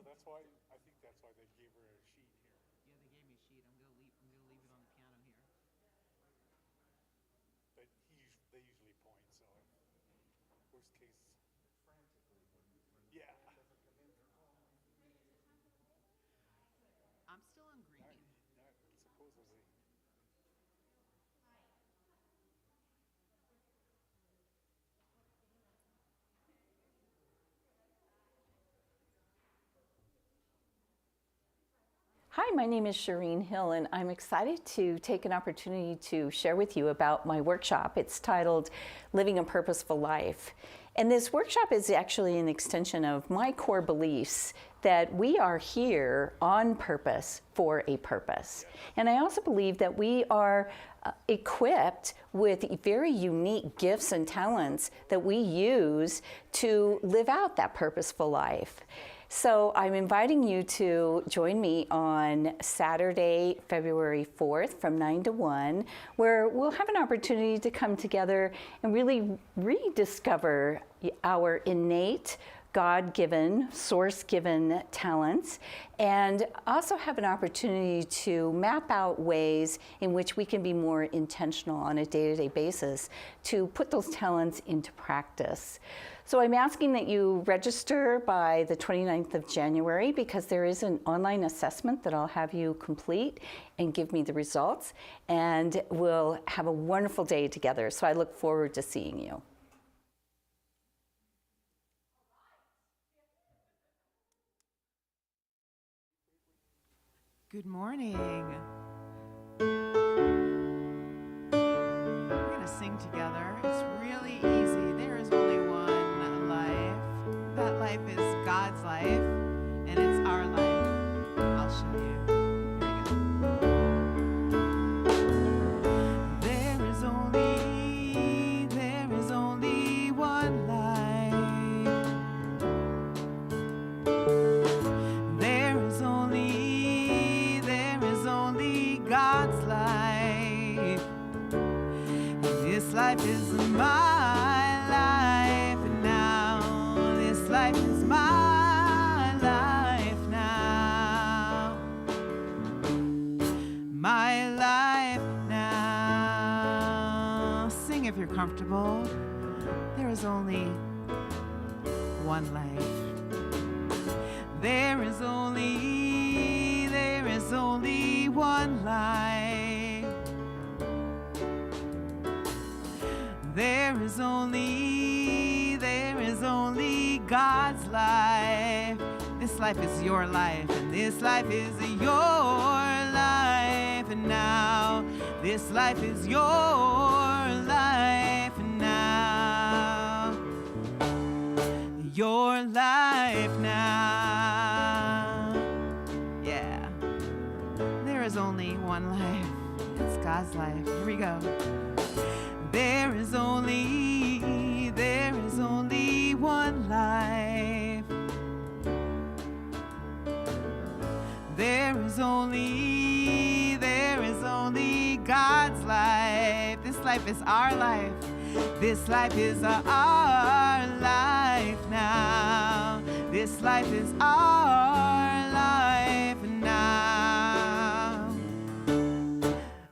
that's why, I think that's why they gave her a sheet here. Yeah, they gave me a sheet. I'm gonna leave it on the piano here. But they usually point, so worst case. Yeah. I'm still on green. Supposedly. Hi, my name is Shireen Hill, and I'm excited to take an opportunity to share with you about my workshop. It's titled Living a Purposeful Life. And this workshop is actually an extension of my core beliefs that we are here on purpose for a purpose. And I also believe that we are equipped with very unique gifts and talents that we use to live out that purposeful life. So I'm inviting you to join me on Saturday, February 4th from 9 to 1, where we'll have an opportunity to come together and really rediscover our innate, God-given, source-given talents, and also have an opportunity to map out ways in which we can be more intentional on a day-to-day basis to put those talents into practice. So I'm asking that you register by the 29th of January because there is an online assessment that I'll have you complete and give me the results, and we'll have a wonderful day together. So I look forward to seeing you. Good morning. We're going to sing together. It's really easy. There is only one life. That life is God's life, and it's our life. I'll show you. Here we go. There is only one life. There is only God's life. And this life is my life now. This life is my life now. My life now. Sing if you're comfortable. There is only one life. There is only one life. There is only God's life. This life is your life, and this life is your life, and now this life is your life, and now your life now. Yeah. There is only one life. It's God's life. Here we go. There is only one life. There is only God's life. This life is our life. This life is our life now. This life is our life now.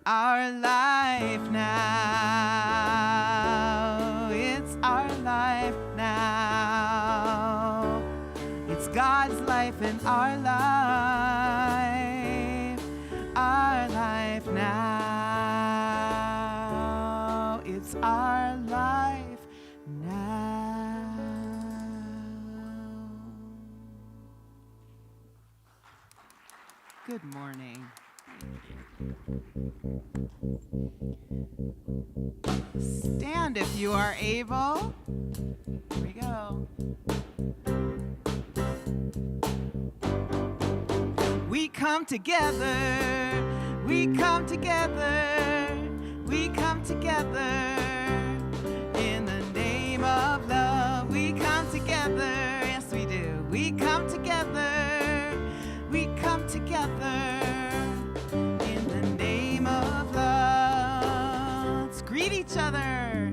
Our life now. It's our life now. It's God's life and our life. Our life now. It's our life now. Good morning. Stand if you are able. Here we go. We come together. We come together. We come together. In the name of love, we come together. Yes, we do. We come together. We come together. In the name of love. Let's greet each other.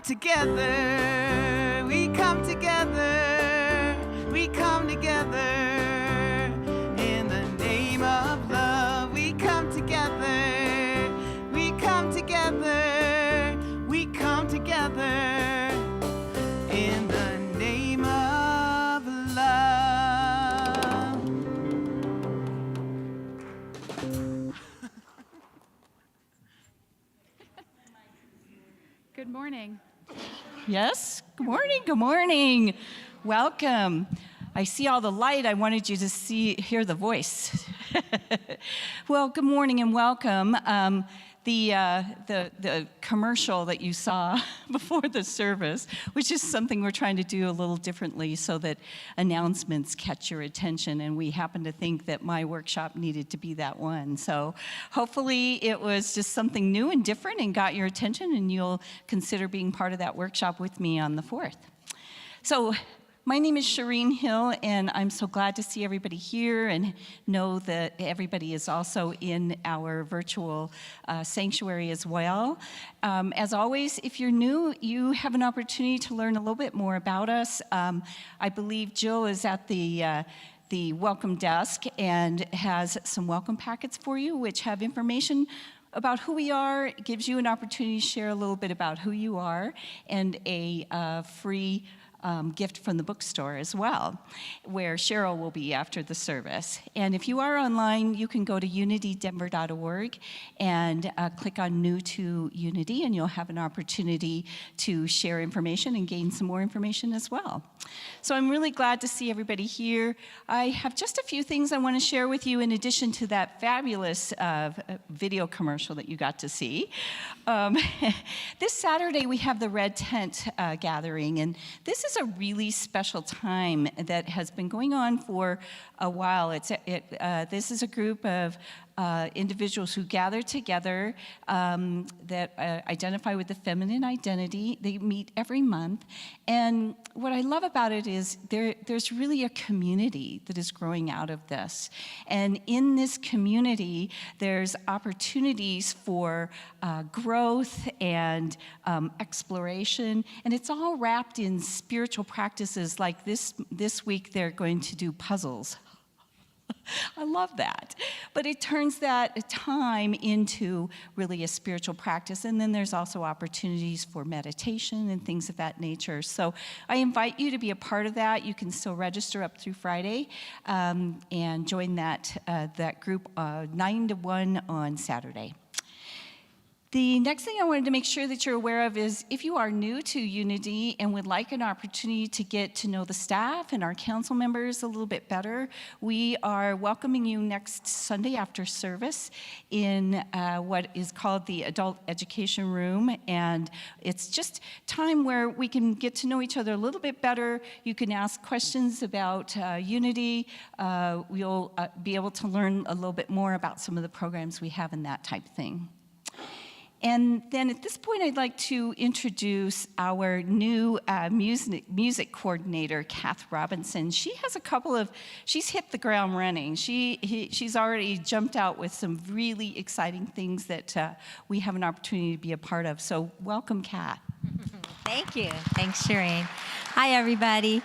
together. We come together. We come together. In the name of love, we come together. We come together. We come together. In the name of love. Good morning. Yes, good morning, good morning. Welcome. I see all the light. I wanted you to hear the voice. Well, good morning and welcome. The commercial that you saw before the service, which is something we're trying to do a little differently so that announcements catch your attention, and we happen to think that my workshop needed to be that one. So hopefully it was just something new and different and got your attention, and you'll consider being part of that workshop with me on the 4th. So my name is Shireen Hill, and I'm so glad to see everybody here and know that everybody is also in our virtual sanctuary as well. As always, if you're new, you have an opportunity to learn a little bit more about us. I believe Jill is at the welcome desk and has some welcome packets for you, which have information about who we are. It gives you an opportunity to share a little bit about who you are, and a free gift from the bookstore as well, where Cheryl will be after the service. And if you are online, you can go to unitydenver.org and click on New to Unity, and you'll have an opportunity to share information and gain some more information as well. So I'm really glad to see everybody here. I have just a few things I want to share with you in addition to that fabulous video commercial that you got to see. This Saturday we have the Red Tent gathering, and this is a really special time that has been going on for a while. This is a group of individuals who gather together that identify with the feminine identity. They meet every month, and what I love about it is there's really a community that is growing out of this. And in this community, there's opportunities for growth and exploration, and it's all wrapped in spiritual practices. Like this week, they're going to do puzzles. I love that. But it turns that time into really a spiritual practice. And then there's also opportunities for meditation and things of that nature. So I invite you to be a part of that. You can still register up through Friday and join that group 9 to 1 on Saturday. The next thing I wanted to make sure that you're aware of is if you are new to Unity and would like an opportunity to get to know the staff and our council members a little bit better, we are welcoming you next Sunday after service in what is called the Adult Education Room. And it's just time where we can get to know each other a little bit better. You can ask questions about Unity. We'll be able to learn a little bit more about some of the programs we have and that type of thing. And then at this point, I'd like to introduce our new music coordinator, Kath Robinson. She has she's hit the ground running. She's already jumped out with some really exciting things that we have an opportunity to be a part of. So welcome, Kath. Thank you. Thanks, Shireen. Hi, everybody.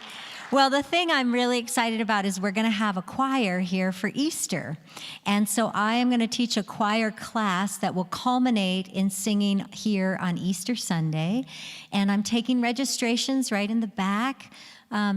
Well, the thing I'm really excited about is we're going to have a choir here for Easter. And so I am going to teach a choir class that will culminate in singing here on Easter Sunday. And I'm taking registrations right in the back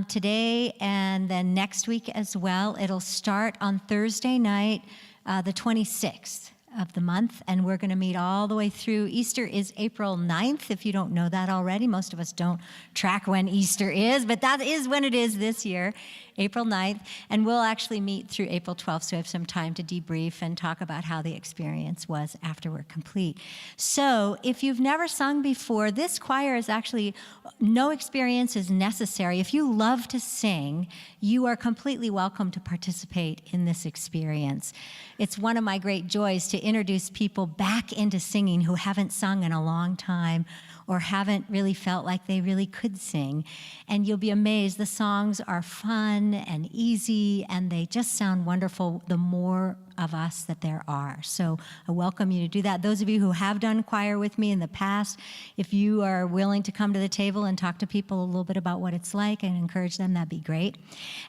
today and then next week as well. It'll start on Thursday night, the 26th of the month, and we're going to meet all the way through. Easter is April 9th, if you don't know that already. Most of us don't track when Easter is, but that is when it is this year, April 9th, and we'll actually meet through April 12th, so we have some time to debrief and talk about how the experience was after we're complete. So if you've never sung before, this choir is actually, no experience is necessary. If you love to sing, you are completely welcome to participate in this experience. It's one of my great joys to introduce people back into singing who haven't sung in a long time, or haven't really felt like they really could sing. And you'll be amazed. The songs are fun and easy, and they just sound wonderful the more of us that there are. So I welcome you to do that. Those of you who have done choir with me in the past, if you are willing to come to the table and talk to people a little bit about what it's like and encourage them, that'd be great.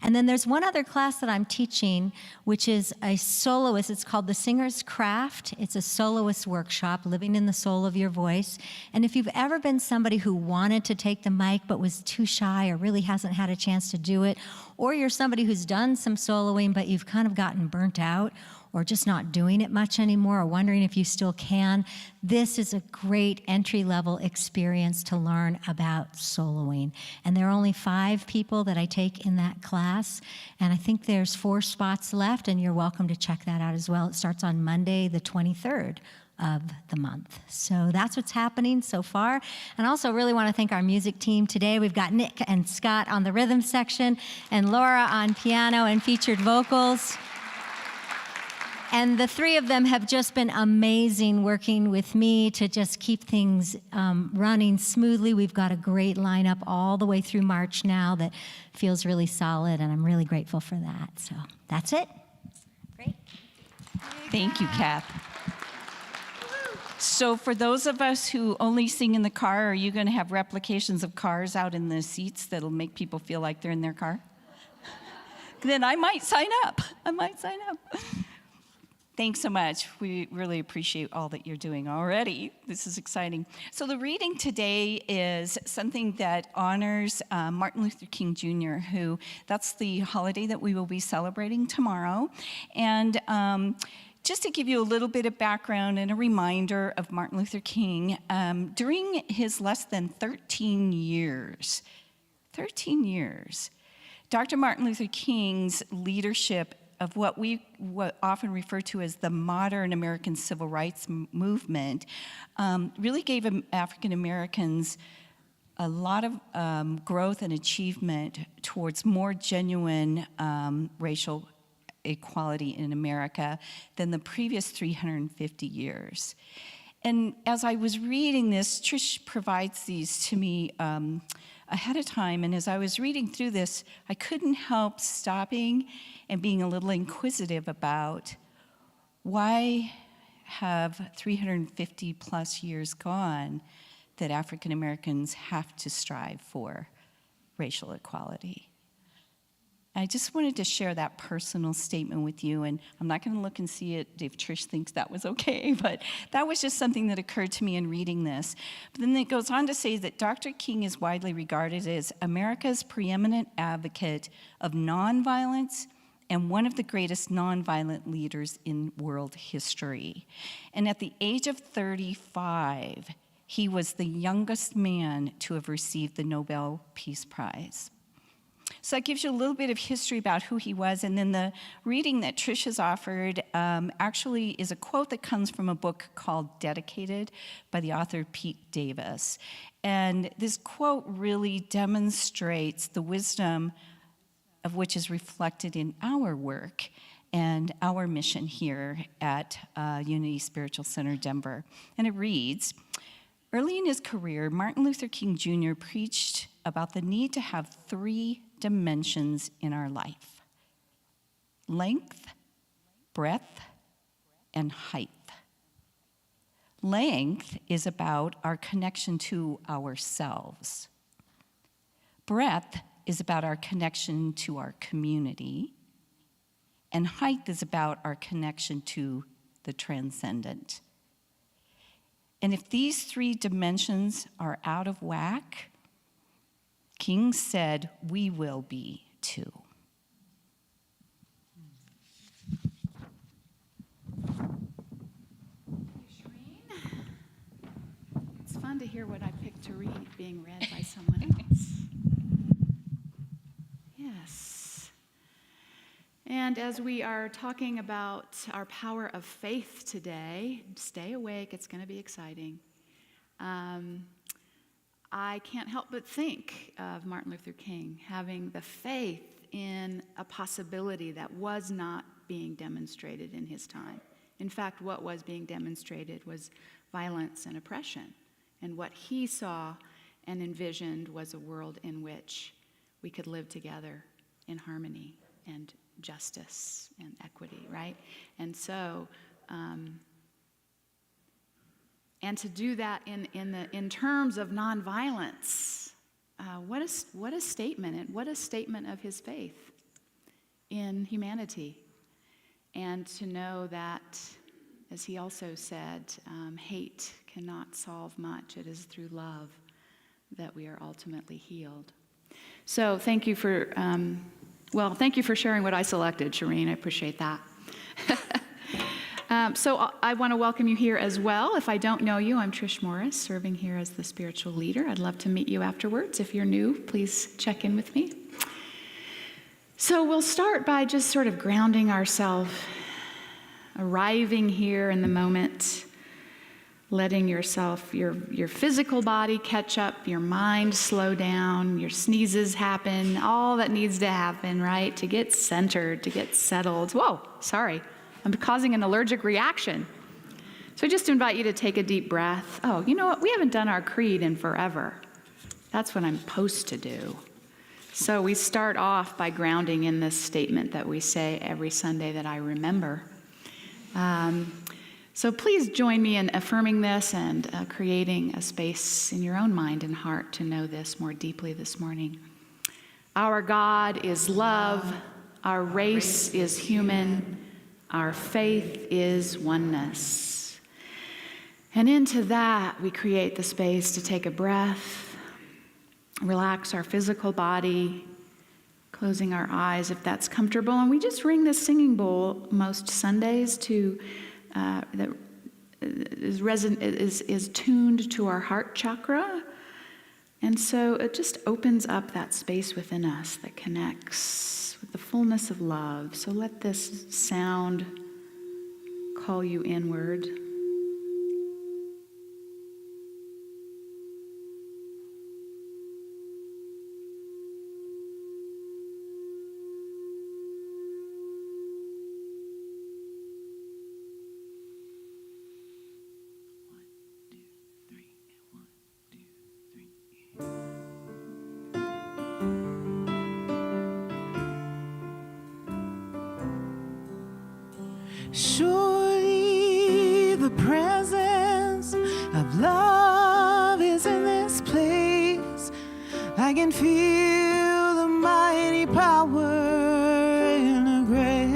And then there's one other class that I'm teaching, which is a soloist. It's called The Singer's Craft. It's a soloist workshop, living in the soul of your voice. And if you've ever been somebody who wanted to take the mic but was too shy or really hasn't had a chance to do it, or you're somebody who's done some soloing but you've kind of gotten burnt out, or just not doing it much anymore, or wondering if you still can, this is a great entry-level experience to learn about soloing. And there are only 5 people that I take in that class, and I think there's 4 spots left, and you're welcome to check that out as well. It starts on Monday, the 23rd of the month. So that's what's happening so far. And I also really want to thank our music team today. We've got Nick and Scott on the rhythm section, and Laura on piano and featured vocals. And the 3 of them have just been amazing working with me to just keep things running smoothly. We've got a great lineup all the way through March now that feels really solid, and I'm really grateful for that. So that's it. Great. Thank you, Kath. So for those of us who only sing in the car, are you going to have replications of cars out in the seats that'll make people feel like they're in their car? Then I might sign up. Thanks so much. We really appreciate all that you're doing already. This is exciting. So the reading today is something that honors Martin Luther King Jr., who that's the holiday that we will be celebrating tomorrow. And just to give you a little bit of background and a reminder of Martin Luther King, during his less than 13 years, Dr. Martin Luther King's leadership of what we often refer to as the modern American civil rights movement really gave African Americans a lot of growth and achievement towards more genuine racial equality in America than the previous 350 years. And as I was reading this, Trish provides these to me ahead of time, and as I was reading through this, I couldn't help stopping and being a little inquisitive about why have 350 plus years gone that African Americans have to strive for racial equality. I just wanted to share that personal statement with you, and I'm not going to look and see it if Trish thinks that was okay, but that was just something that occurred to me in reading this. But then it goes on to say that Dr. King is widely regarded as America's preeminent advocate of nonviolence and one of the greatest nonviolent leaders in world history. And at the age of 35, he was the youngest man to have received the Nobel Peace Prize. So that gives you a little bit of history about who he was. And then the reading that Trish has offered actually is a quote that comes from a book called Dedicated by the author Pete Davis. And this quote really demonstrates the wisdom of which is reflected in our work and our mission here at Unity Spiritual Center, Denver. And it reads, early in his career, Martin Luther King Jr. preached about the need to have 3 dimensions in our life: length, breadth, and height. Length is about our connection to ourselves. Breadth is about our connection to our community. And height is about our connection to the transcendent. And if these 3 dimensions are out of whack, King said, we will be too. It's fun to hear what I picked to read being read by someone else. Yes. And as we are talking about our power of faith today, stay awake, it's going to be exciting. I can't help but think of Martin Luther King having the faith in a possibility that was not being demonstrated in his time. In fact, what was being demonstrated was violence and oppression. And what he saw and envisioned was a world in which we could live together in harmony and justice and equity, right? And so, and to do that in terms of nonviolence, what a statement, and what a statement of his faith in humanity. And to know that, as he also said, hate cannot solve much. It is through love that we are ultimately healed. So thank you for, thank you for sharing what I selected, Shireen. I appreciate that. So I want to welcome you here as well. If I don't know you, I'm Trish Morris, serving here as the spiritual leader. I'd love to meet you afterwards. If you're new, please check in with me. So we'll start by just sort of grounding ourselves, arriving here in the moment, letting yourself, your physical body catch up, your mind slow down, your sneezes happen, all that needs to happen, right? To get centered, to get settled. Whoa, sorry, I'm causing an allergic reaction. So I just invite you to take a deep breath. Oh, you know what? We haven't done our creed in forever. That's what I'm supposed to do. So we start off by grounding in this statement that we say every Sunday that I remember. So please join me in affirming this and creating a space in your own mind and heart to know this more deeply this morning. Our God is love. Our race is human. Our faith is oneness. And into that, we create the space to take a breath, relax our physical body, closing our eyes if that's comfortable. And we just ring this singing bowl most Sundays to that is tuned to our heart chakra. And so it just opens up that space within us that connects with the fullness of love. So let this sound call you inward. Surely the presence of love is in this place. I can feel the mighty power in the grave.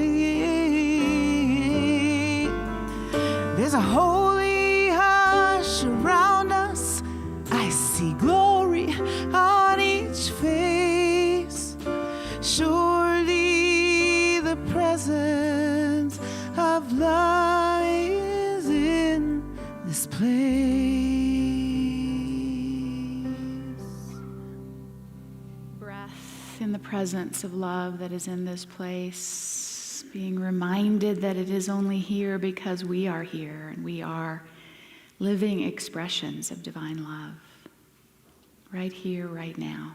There's a holy hush around us. I see glory on each face. Surely the presence of love is in this place. Breath in the presence of love that is in this place, being reminded that it is only here because we are here and we are living expressions of divine love, right here, right now.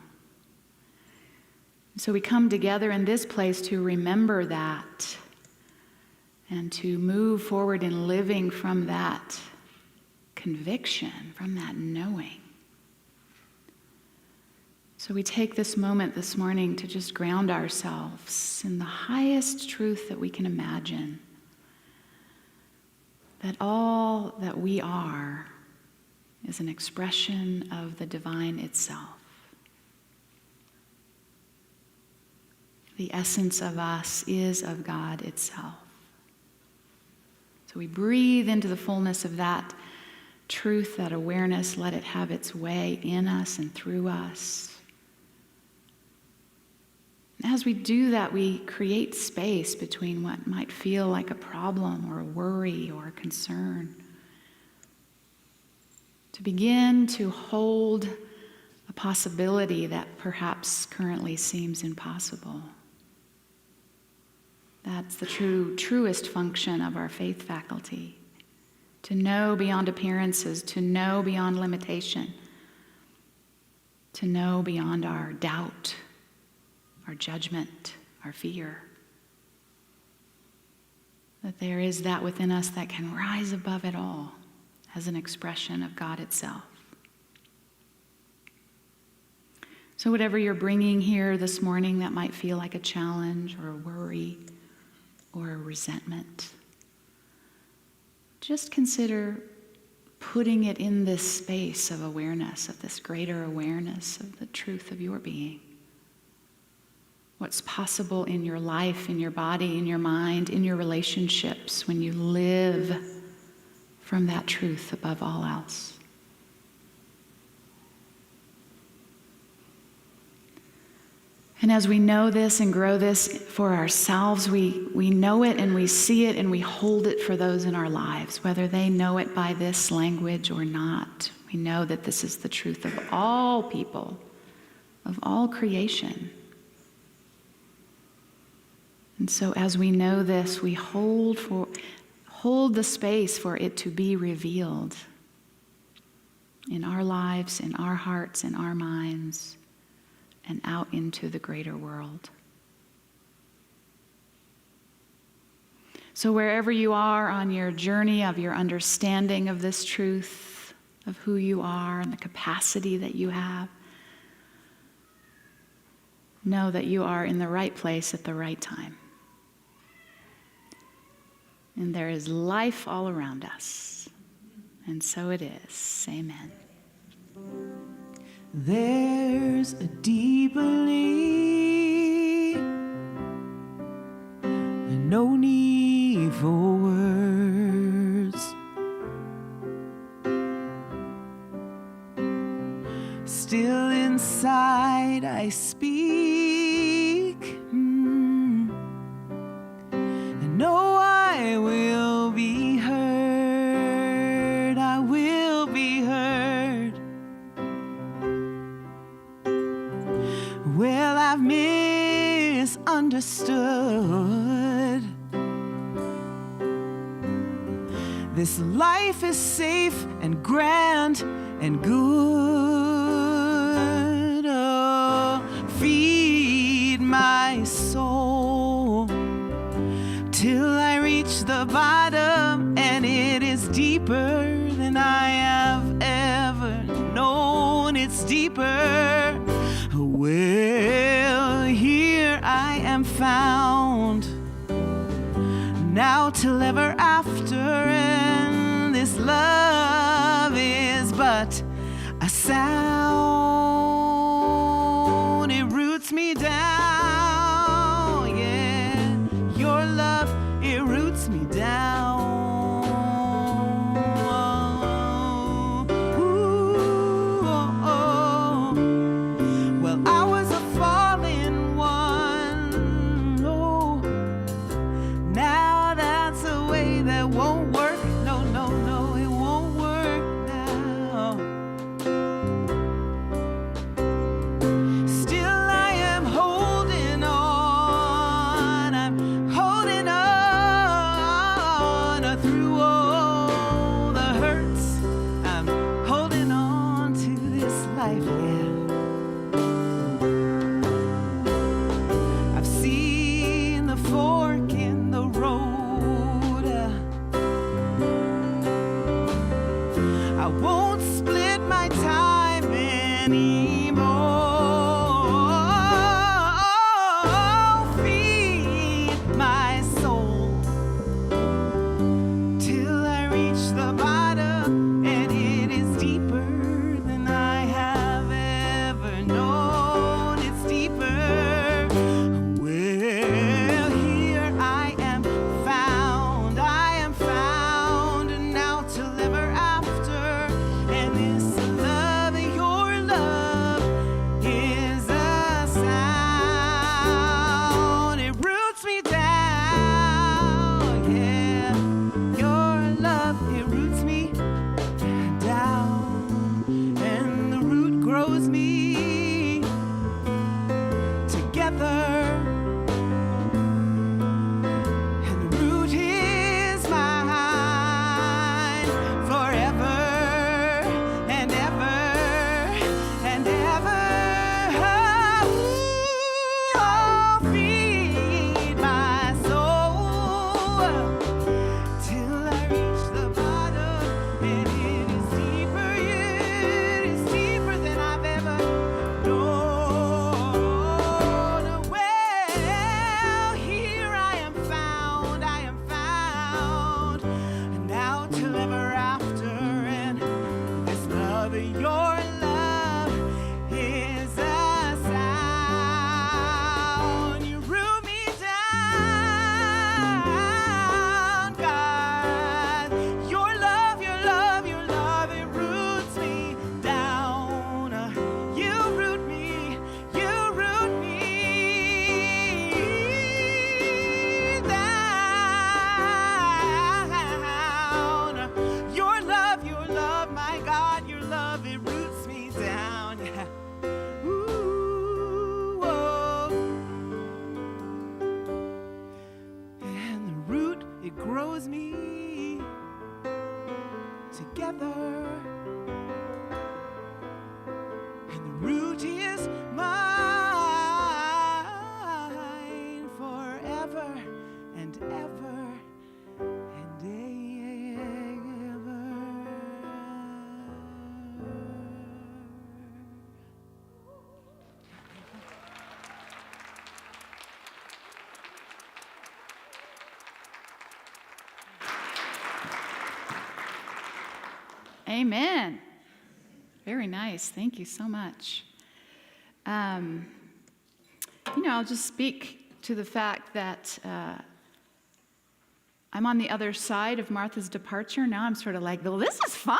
So we come together in this place to remember that and to move forward in living from that conviction, from that knowing. So we take this moment this morning to just ground ourselves in the highest truth that we can imagine, that all that we are is an expression of the divine itself. The essence of us is of God itself. So we breathe into the fullness of that truth, that awareness, let it have its way in us and through us. As we do that, we create space between what might feel like a problem or a worry or a concern, to begin to hold a possibility that perhaps currently seems impossible. That's the truest function of our faith faculty, to know beyond appearances, to know beyond limitation, to know beyond our doubt, our judgment, our fear. That there is that within us that can rise above it all as an expression of God itself. So whatever you're bringing here this morning that might feel like a challenge or a worry or a resentment, just consider putting it in this space of awareness, of this greater awareness of the truth of your being. What's possible in your life, in your body, in your mind, in your relationships when you live from that truth above all else. And as we know this and grow this for ourselves, we know it and we see it and we hold it for those in our lives, whether they know it by this language or not. We know that this is the truth of all people, of all creation. And so as we know this, we hold the space for it to be revealed in our lives, in our hearts, in our minds, and out into the greater world. So wherever you are on your journey of your understanding of this truth, of who you are and the capacity that you have, know that you are in the right place at the right time. And there is life all around us. And so it is. Amen. There's a deeper need, and no need for words. Still inside I speak, and know I will be heard. I will be heard. Well, I've misunderstood. This life is safe and grand and good. Oh, feed my soul till I reach the bottom, and it is deeper than I have ever known. It's deeper. Well, here I am found, now till ever after, and this love is but a sound. It roots me down, yeah, your love, it roots me down. I've seen the fork in the road, grows me together, and the root is mine forever and ever and ever. Amen. Very nice. Thank you so much. I'll just speak to the fact that I'm on the other side of Martha's departure. Now I'm sort of like, well, this is fun.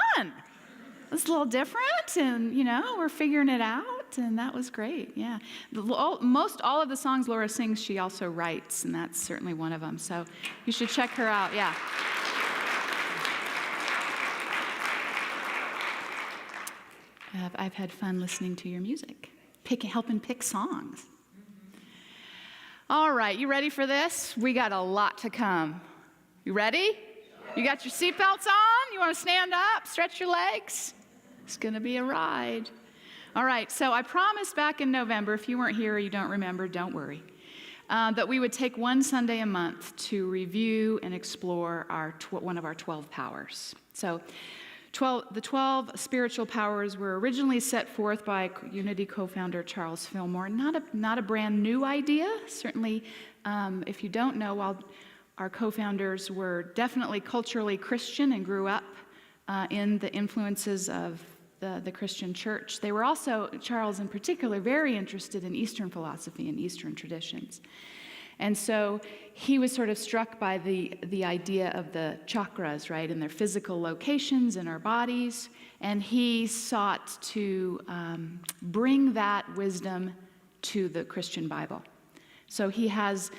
It's a little different, and, we're figuring it out, and that was great. Yeah. Most all of the songs Laura sings, she also writes, and that's certainly one of them. So you should check her out. Yeah. I've had fun listening to your music, helping pick songs. All right, you ready for this? We got a lot to come. You ready? You got your seatbelts on? You want to stand up, stretch your legs? It's going to be a ride. All right, so I promised back in November, if you weren't here or you don't remember, don't worry, that we would take one Sunday a month to review and explore one of our 12 powers. So the 12 spiritual powers were originally set forth by Unity co-founder Charles Fillmore. Not a brand new idea. Certainly, if you don't know, while our co-founders were definitely culturally Christian and grew up in the influences of the Christian church, they were also, Charles in particular, very interested in Eastern philosophy and Eastern traditions. And so he was sort of struck by the idea of the chakras, right, and their physical locations in our bodies. And he sought to bring that wisdom to the Christian Bible. So he has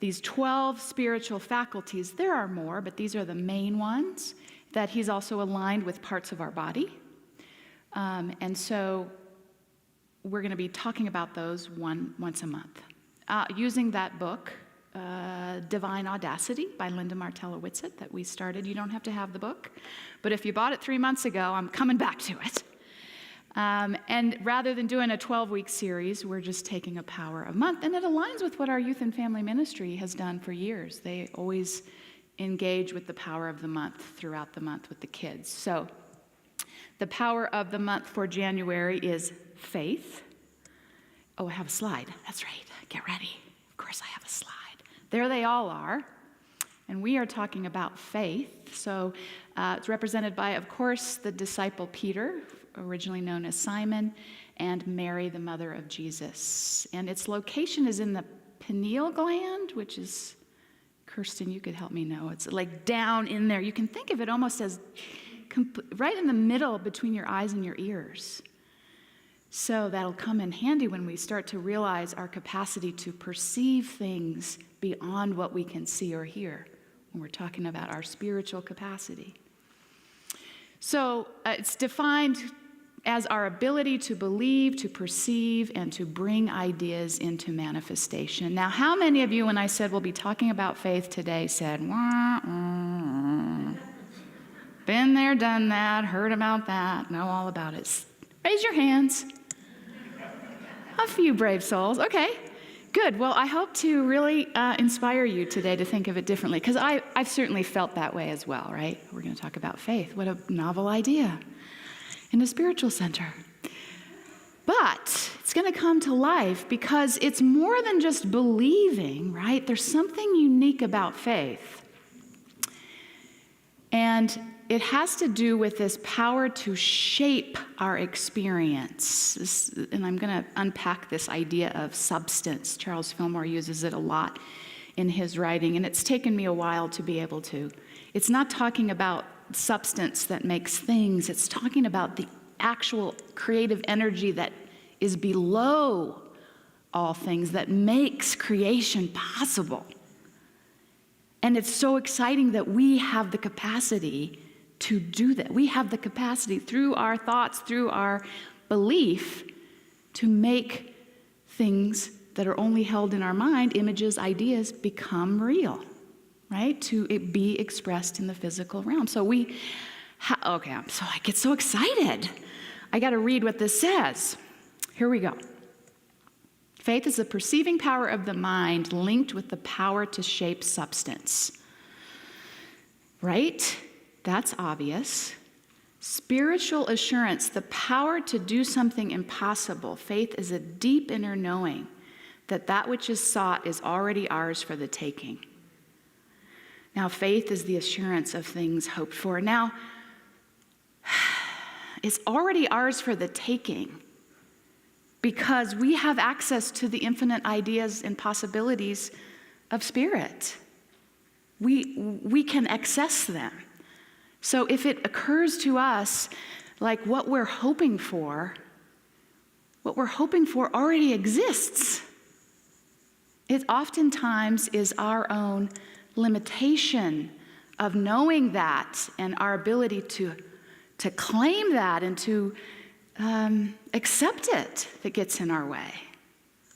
these 12 spiritual faculties. There are more, but these are the main ones that he's also aligned with parts of our body. And so we're going to be talking about those once a month. Using that book, Divine Audacity by Linda Martella-Whitsett that we started. You don't have to have the book, but if you bought it 3 months ago, I'm coming back to it. And rather than doing a 12-week series, we're just taking a power a month, and it aligns with what our youth and family ministry has done for years. They always engage with the power of the month throughout the month with the kids. So the power of the month for January is faith. Oh, I have a slide. That's right. Get ready. Of course, I have a slide. There they all are. And we are talking about faith. So it's represented by, of course, the disciple Peter, originally known as Simon, and Mary, the mother of Jesus. And its location is in the pineal gland, which is, Kirsten, you could help me know. It's like down in there. You can think of it almost as right in the middle between your eyes and your ears. So that'll come in handy when we start to realize our capacity to perceive things beyond what we can see or hear when we're talking about our spiritual capacity. So it's defined as our ability to believe, to perceive, and to bring ideas into manifestation. Now, how many of you, when I said we'll be talking about faith today, said, wah, been there, done that, heard about that, know all about it? Raise your hands. A few brave souls. Okay, good. Well, I hope to really inspire you today to think of it differently, because I've certainly felt that way as well, right? We're going to talk about faith. What a novel idea in a spiritual center. But it's going to come to life because it's more than just believing, right? There's something unique about faith. And it has to do with this power to shape our experience. And I'm going to unpack this idea of substance. Charles Fillmore uses it a lot in his writing, and it's taken me a while to be able to. It's not talking about substance that makes things. It's talking about the actual creative energy that is below all things that makes creation possible. And it's so exciting that we have the capacity to do that. We have the capacity through our thoughts, through our belief, to make things that are only held in our mind, images, ideas, become real. right? To it be expressed in the physical realm. So I get so excited. I got to read what this says. Here we go. Faith is the perceiving power of the mind linked with the power to shape substance. Right? That's obvious. Spiritual assurance, the power to do something impossible. Faith is a deep inner knowing that that which is sought is already ours for the taking. Now, faith is the assurance of things hoped for. Now, it's already ours for the taking because we have access to the infinite ideas and possibilities of spirit. We can access them. So if it occurs to us like what we're hoping for already exists. It oftentimes is our own limitation of knowing that and our ability to claim that and to accept it that gets in our way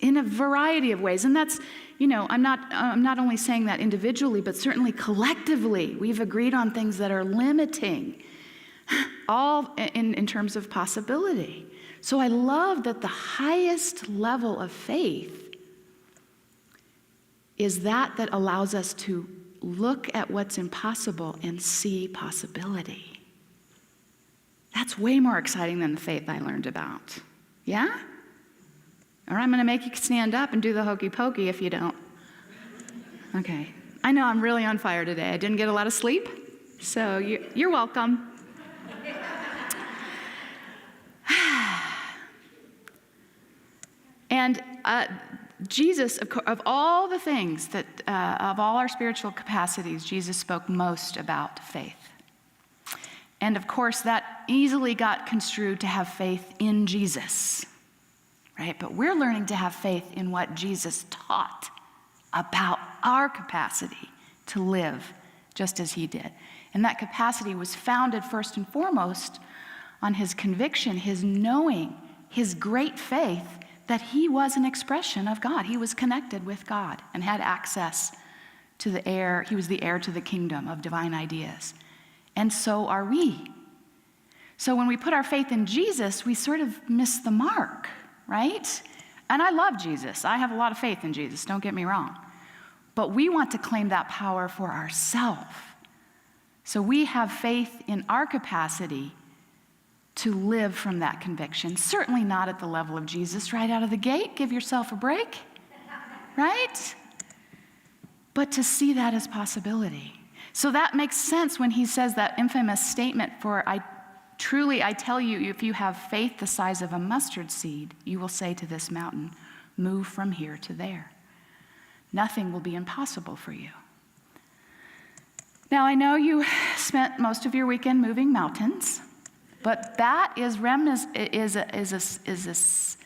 in a variety of ways. And that's, I'm not only saying that individually, but certainly collectively. We've agreed on things that are limiting, all in terms of possibility. So I love that the highest level of faith is that allows us to look at what's impossible and see possibility. That's way more exciting than the faith I learned about. Yeah? Or I'm going to make you stand up and do the hokey pokey if you don't. Okay. I know I'm really on fire today. I didn't get a lot of sleep, so you're welcome. And Jesus, of all the things that, of all our spiritual capacities, Jesus spoke most about faith. And of course, that easily got construed to have faith in Jesus, right? But we're learning to have faith in what Jesus taught about our capacity to live just as he did. And that capacity was founded first and foremost on his conviction, his knowing, his great faith that he was an expression of God. He was connected with God and had access to the heir. He was the heir to the kingdom of divine ideas. And so are we. So when we put our faith in Jesus, we sort of miss the mark, right? And I love Jesus. I have a lot of faith in Jesus, don't get me wrong. But we want to claim that power for ourselves. So we have faith in our capacity to live from that conviction. Certainly not at the level of Jesus right out of the gate. Give yourself a break, right? But to see that as possibility. So that makes sense when he says that infamous statement for, I tell you, if you have faith the size of a mustard seed, you will say to this mountain, move from here to there. Nothing will be impossible for you. Now, I know you spent most of your weekend moving mountains, but that is a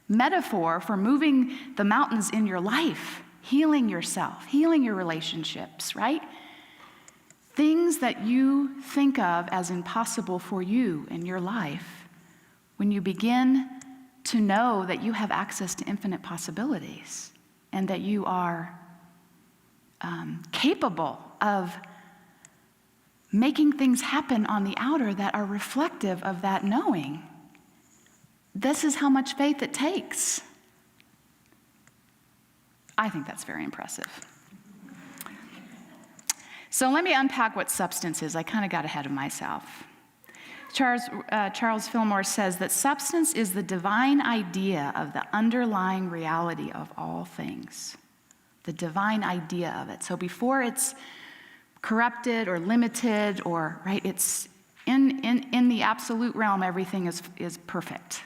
metaphor for moving the mountains in your life, healing yourself, healing your relationships, right? Things that you think of as impossible for you in your life, when you begin to know that you have access to infinite possibilities and that you are capable of making things happen on the outer that are reflective of that knowing. This is how much faith it takes. I think that's very impressive. So let me unpack what substance is. I kind of got ahead of myself. Charles Fillmore says that substance is the divine idea of the underlying reality of all things. The divine idea of it. So before it's corrupted or limited or, right, it's in the absolute realm, everything is perfect.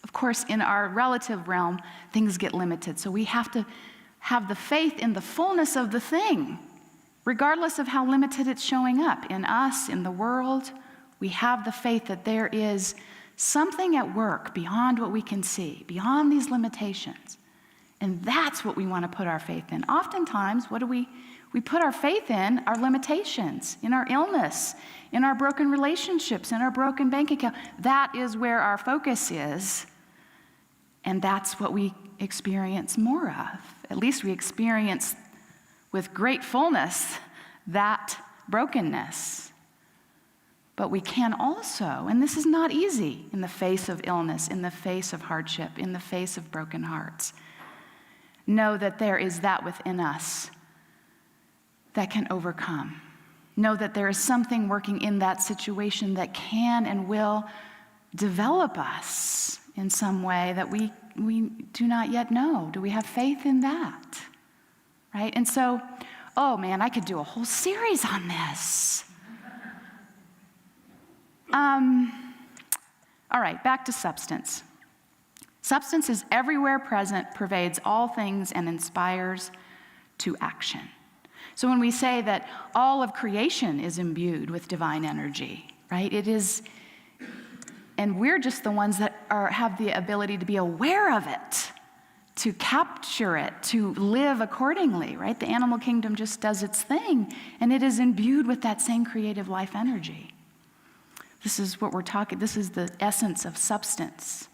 Of course, in our relative realm, things get limited. So we have to have the faith in the fullness of the thing, regardless of how limited it's showing up in us, in the world. We have the faith that there is something at work beyond what we can see, beyond these limitations. And that's what we want to put our faith in. Oftentimes, what do we put our faith in our limitations, in our illness, in our broken relationships, in our broken bank account. That is where our focus is, and that's what we experience more of. At least we experience with great fullness that brokenness. But we can also, and this is not easy in the face of illness, in the face of hardship, in the face of broken hearts, know that there is that within us that can overcome. Know that there is something working in that situation that can and will develop us in some way that we do not yet know. Do we have faith in that? Right? And so, oh man, I could do a whole series on this. All right, back to substance. Substance is everywhere present, pervades all things, and inspires to action. So when we say that all of creation is imbued with divine energy, right? It is, and we're just the ones that have the ability to be aware of it, to capture it, to live accordingly, right? The animal kingdom just does its thing, and it is imbued with that same creative life energy. This is what we're talking, this is the essence of substance.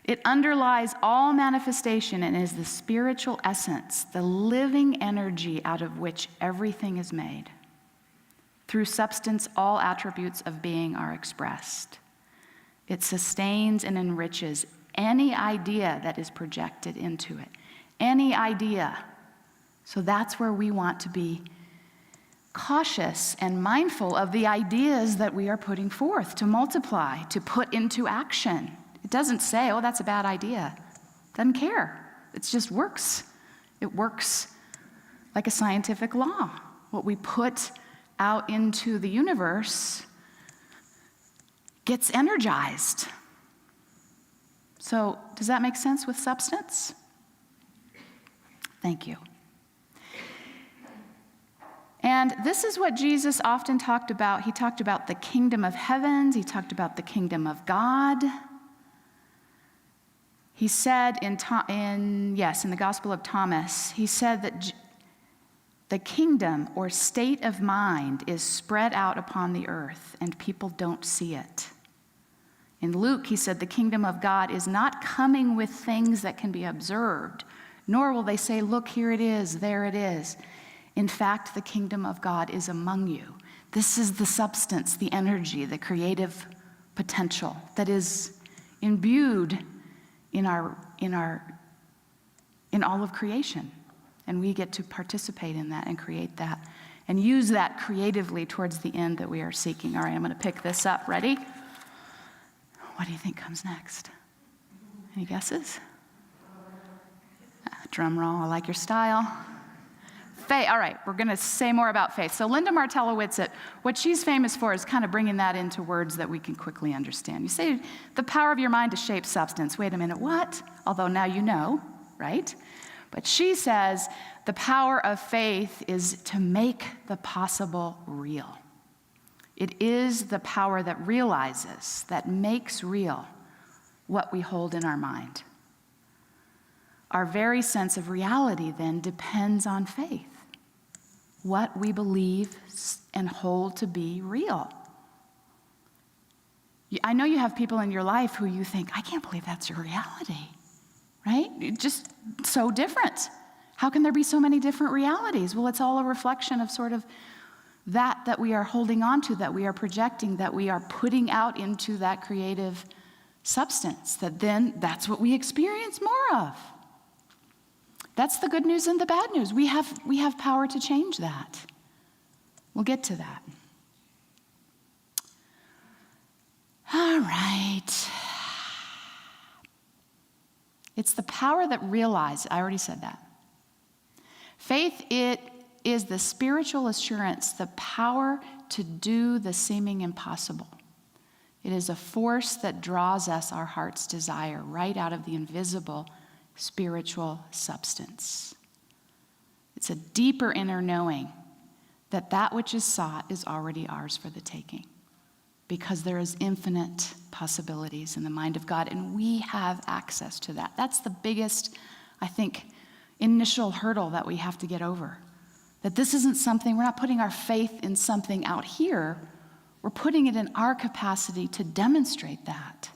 It underlies all manifestation and is the spiritual essence, the living energy out of which everything is made. Through substance, all attributes of being are expressed. It sustains and enriches any idea that is projected into it. Any idea. So that's where we want to be cautious and mindful of the ideas that we are putting forth to multiply, to put into action. It doesn't say, oh, that's a bad idea. It doesn't care. It just works. It works like a scientific law. What we put out into the universe gets energized. So, does that make sense with substance? Thank you. And this is what Jesus often talked about. He talked about the kingdom of heavens. He talked about the kingdom of God. He said in the Gospel of Thomas, he said that the kingdom or state of mind is spread out upon the earth and people don't see it. In Luke, he said the kingdom of God is not coming with things that can be observed, nor will they say, look, here it is, there it is. In fact, the kingdom of God is among you. This is the substance, the energy, the creative potential that is imbued in all of creation. And we get to participate in that and create that and use that creatively towards the end that we are seeking. All right, I'm going to pick this up. Ready? What do you think comes next? Any guesses? Drum roll, I like your style. Faith. All right, we're going to say more about faith. So Linda Martella-Whitsitt, what she's famous for is kind of bringing that into words that we can quickly understand. You say, the power of your mind to shape substance. Wait a minute, what? Although now you know, right? But she says the power of faith is to make the possible real. It is the power that realizes, that makes real what we hold in our mind. Our very sense of reality then depends on faith. What we believe and hold to be real. I know you have people in your life who you think, I can't believe that's your reality, right? It's just so different. How can there be so many different realities? Well, it's all a reflection of sort of that we are holding on to, that we are projecting, that we are putting out into that creative substance, that then that's what we experience more of. That's the good news and the bad news. We have power to change that. We'll get to that. All right. It's the power that realizes, I already said that. Faith, it is the spiritual assurance, the power to do the seeming impossible. It is a force that draws us our heart's desire right out of the invisible spiritual substance. It's a deeper inner knowing that that which is sought is already ours for the taking, because there is infinite possibilities in the mind of God, and we have access to that. That's the biggest, I think, initial hurdle that we have to get over. That this isn't something, we're not putting our faith in something out here, we're putting it in our capacity to demonstrate that,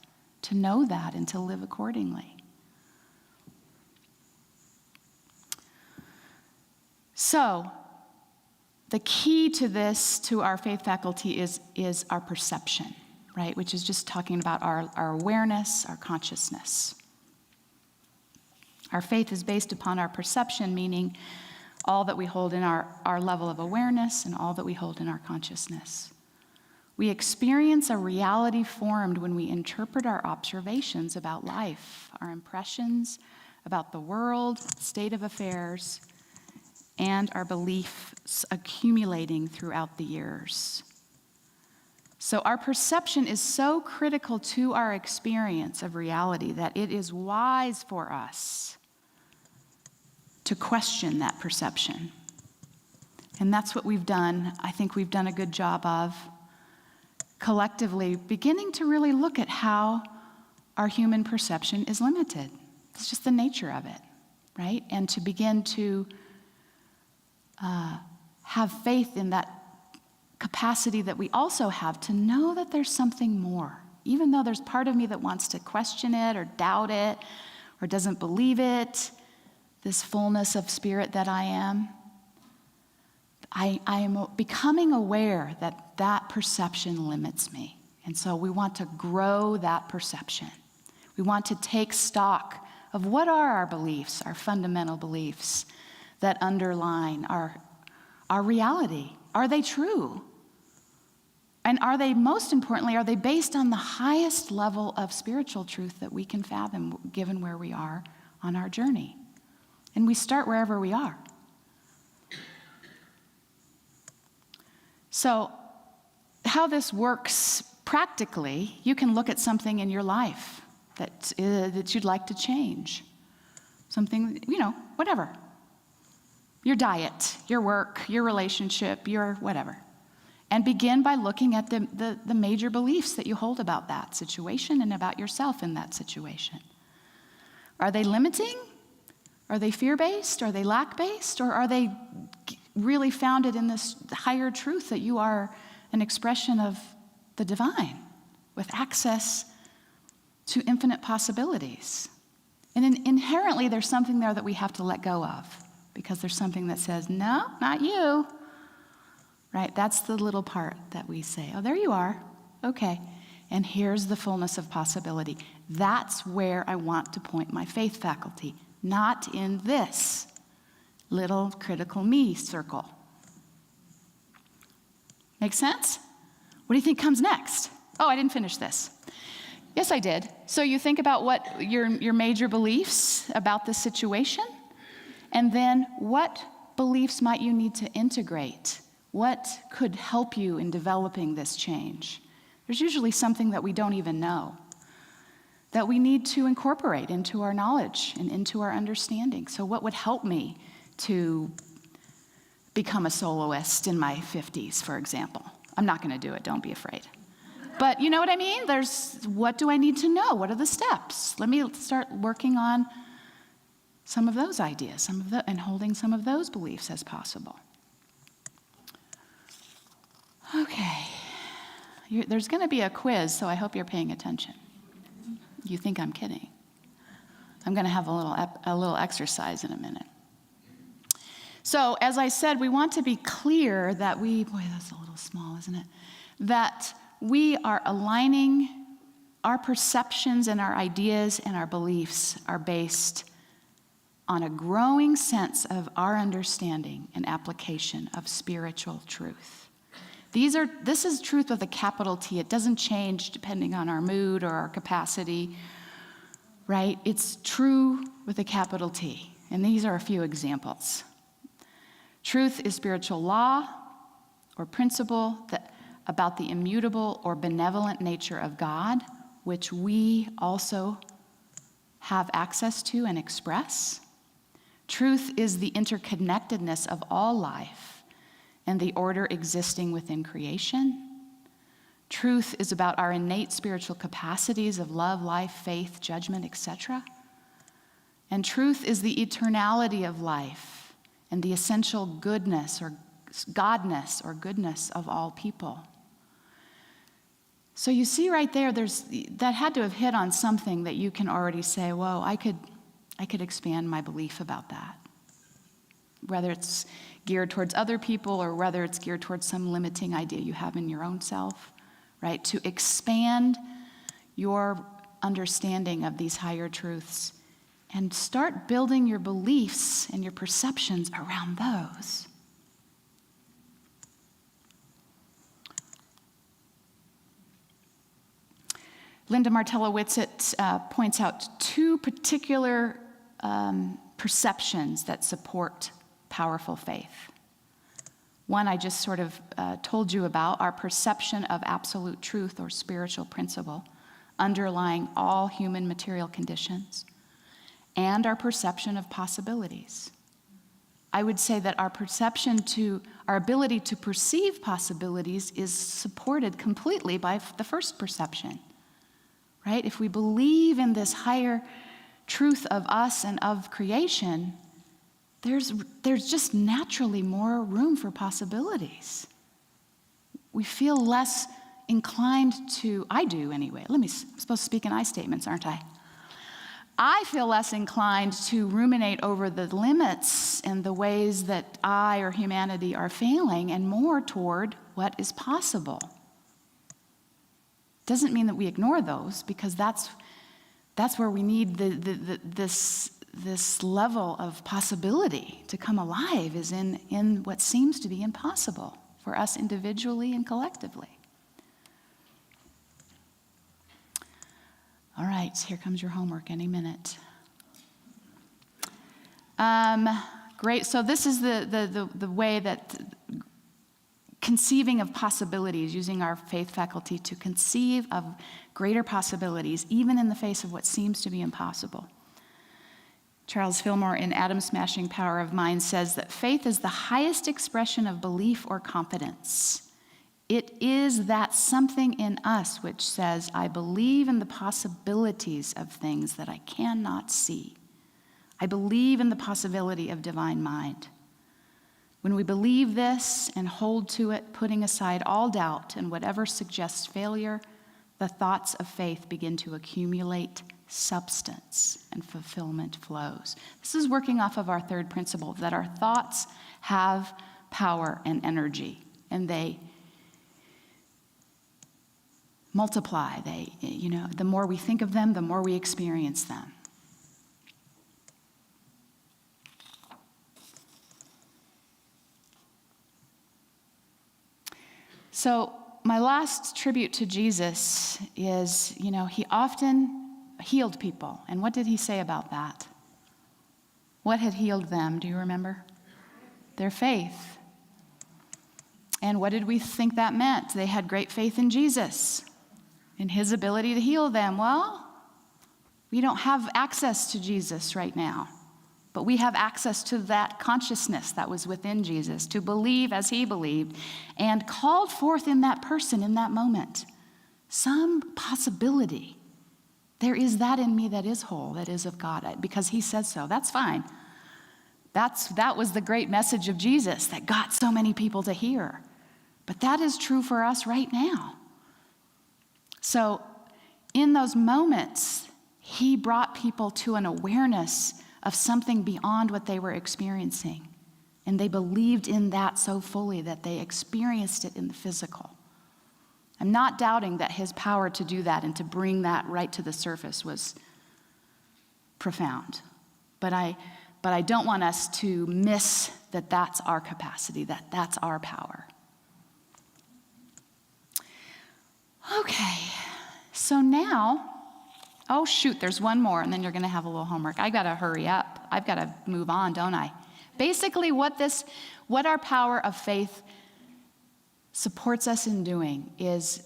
to know that, and to live accordingly. So, the key to this, to our faith faculty, is our perception, right? Which is just talking about our awareness, our consciousness. Our faith is based upon our perception, meaning all that we hold in our level of awareness and all that we hold in our consciousness. We experience a reality formed when we interpret our observations about life, our impressions about the world, state of affairs, and our beliefs accumulating throughout the years. So our perception is so critical to our experience of reality that it is wise for us to question that perception. And that's what we've done. I think we've done a good job of collectively beginning to really look at how our human perception is limited. It's just the nature of it, right? And to begin to have faith in that capacity that we also have to know that there's something more. Even though there's part of me that wants to question it or doubt it or doesn't believe it, this fullness of spirit that I am becoming aware that that perception limits me. And so we want to grow that perception. We want to take stock of what are our beliefs, our fundamental beliefs that underline our reality. Are they true? And are they, most importantly, are they based on the highest level of spiritual truth that we can fathom given where we are on our journey? And we start wherever we are. So, how this works practically, you can look at something in your life that you'd like to change. Something, whatever. Your diet, your work, your relationship, your whatever. And begin by looking at the major beliefs that you hold about that situation and about yourself in that situation. Are they limiting? Are they fear-based? Are they lack-based? Or are they really founded in this higher truth that you are an expression of the divine with access to infinite possibilities? And inherently, there's something there that we have to let go of because there's something that says, no, not you. Right? That's the little part that we say, oh, there you are. Okay. And here's the fullness of possibility. That's where I want to point my faith faculty, not in this little critical me circle. Make sense? What do you think comes next? Oh, I didn't finish this. Yes, I did. So you think about what your major beliefs about this situation, and then what beliefs might you need to integrate? What could help you in developing this change? There's usually something that we don't even know that we need to incorporate into our knowledge and into our understanding. So what would help me to become a soloist in my 50s, for example? I'm not going to do it, don't be afraid. But you know what I mean? What do I need to know? What are the steps? Let me start working on some of those ideas, and holding some of those beliefs as possible. Okay. There's going to be a quiz, so I hope you're paying attention. You think I'm kidding. I'm going to have a little exercise in a minute. So, as I said, we want to be clear that boy, that's a little small, isn't it? That we are aligning our perceptions and our ideas and our beliefs are based on a growing sense of our understanding and application of spiritual truth. This is truth with a capital T. It doesn't change depending on our mood or our capacity, right? It's true with a capital T. And these are a few examples. Truth is spiritual law or principle about the immutable or benevolent nature of God, which we also have access to and express. Truth is the interconnectedness of all life and the order existing within creation. Truth is about our innate spiritual capacities of love, life, faith, judgment, etc. And truth is the eternality of life and the essential goodness or godness or goodness of all people. So you see right there, that had to have hit on something that you can already say, whoa, I could expand my belief about that. whether it's geared towards other people or whether it's geared towards some limiting idea you have in your own self, right? To expand your understanding of these higher truths and start building your beliefs and your perceptions around those. Linda Martella-Whitsitt points out two particular perceptions that support powerful faith. One I just sort of told you about, our perception of absolute truth or spiritual principle underlying all human material conditions, and our perception of possibilities. I would say that our ability to perceive possibilities is supported completely by the first perception, right? If we believe in this higher truth of us and of creation, there's just naturally more room for possibilities. We feel less inclined to, I do anyway. I'm supposed to speak in I statements, aren't I? I feel less inclined to ruminate over the limits and the ways that I or humanity are failing, and more toward what is possible. Doesn't mean that we ignore those, because that's where we need this level of possibility to come alive, is in what seems to be impossible for us individually and collectively. All right, here comes your homework any minute. Great, so this is the way that conceiving of possibilities, using our faith faculty to conceive of greater possibilities, even in the face of what seems to be impossible. Charles Fillmore in Atom Smashing Power of Mind says that faith is the highest expression of belief or confidence. It is that something in us which says, I believe in the possibilities of things that I cannot see. I believe in the possibility of divine mind. When we believe this and hold to it, putting aside all doubt and whatever suggests failure, the thoughts of faith begin to accumulate substance and fulfillment flows. This is working off of our third principle, that our thoughts have power and energy, and they multiply. The more we think of them, the more we experience them. So my last tribute to Jesus is, he often healed people. And what did he say about that? What had healed them? Do you remember? Their faith. And what did we think that meant? They had great faith in Jesus, in his ability to heal them. Well, we don't have access to Jesus right now, but we have access to that consciousness that was within Jesus, to believe as he believed, and called forth in that person in that moment some possibility. There is that in me that is whole, that is of God, because he said so. That's fine. That was the great message of Jesus that got so many people to hear. But that is true for us right now. So in those moments, he brought people to an awareness of something beyond what they were experiencing. And they believed in that so fully that they experienced it in the physical. I'm not doubting that his power to do that and to bring that right to the surface was profound. But I don't want us to miss that that's our capacity, that that's our power. Okay, so now, oh shoot, there's one more, and then you're gonna have a little homework. I gotta hurry up. I've gotta move on, don't I? Basically, what our power of faith supports us in doing is,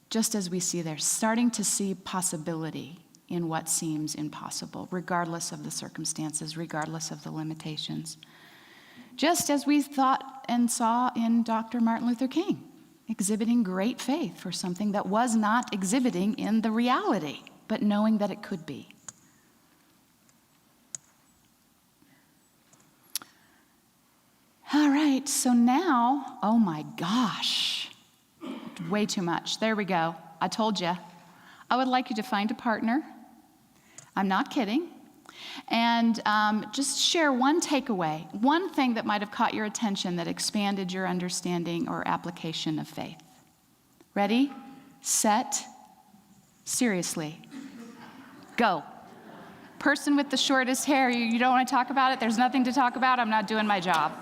just as we see there, starting to see possibility in what seems impossible, regardless of the circumstances, regardless of the limitations. Just as we thought and saw in Dr. Martin Luther King, exhibiting great faith for something that was not exhibiting in the reality, but knowing that it could be. All right, so now, oh my gosh, way too much. There we go. I told you. I would like you to find a partner. I'm not kidding. and just share one takeaway, one thing that might have caught your attention that expanded your understanding or application of faith. Ready, set, seriously, go. Person with the shortest hair, you don't want to talk about it? There's nothing to talk about? I'm not doing my job.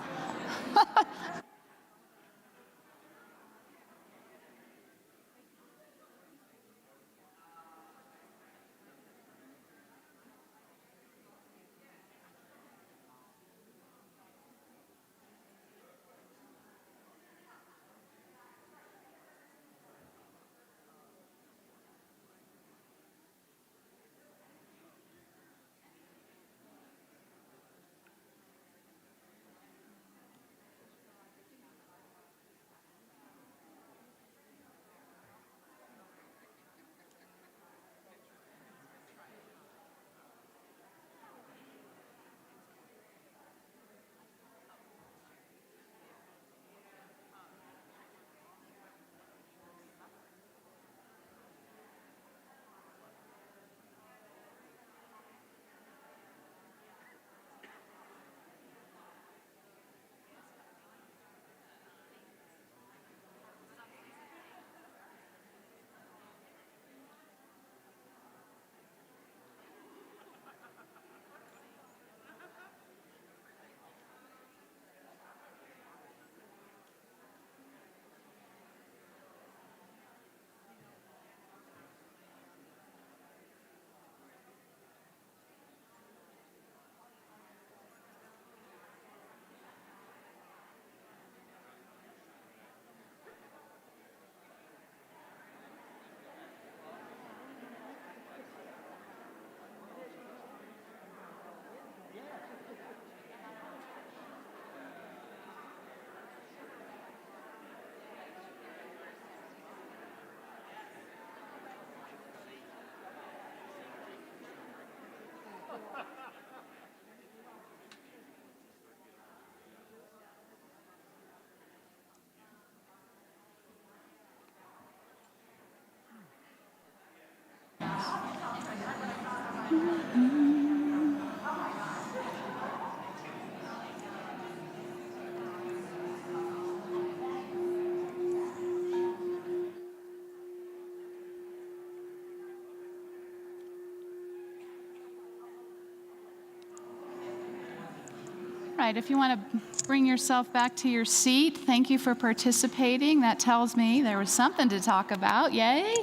Right, if you want to bring yourself back to your seat, thank you for participating. That tells me there was something to talk about. Yay!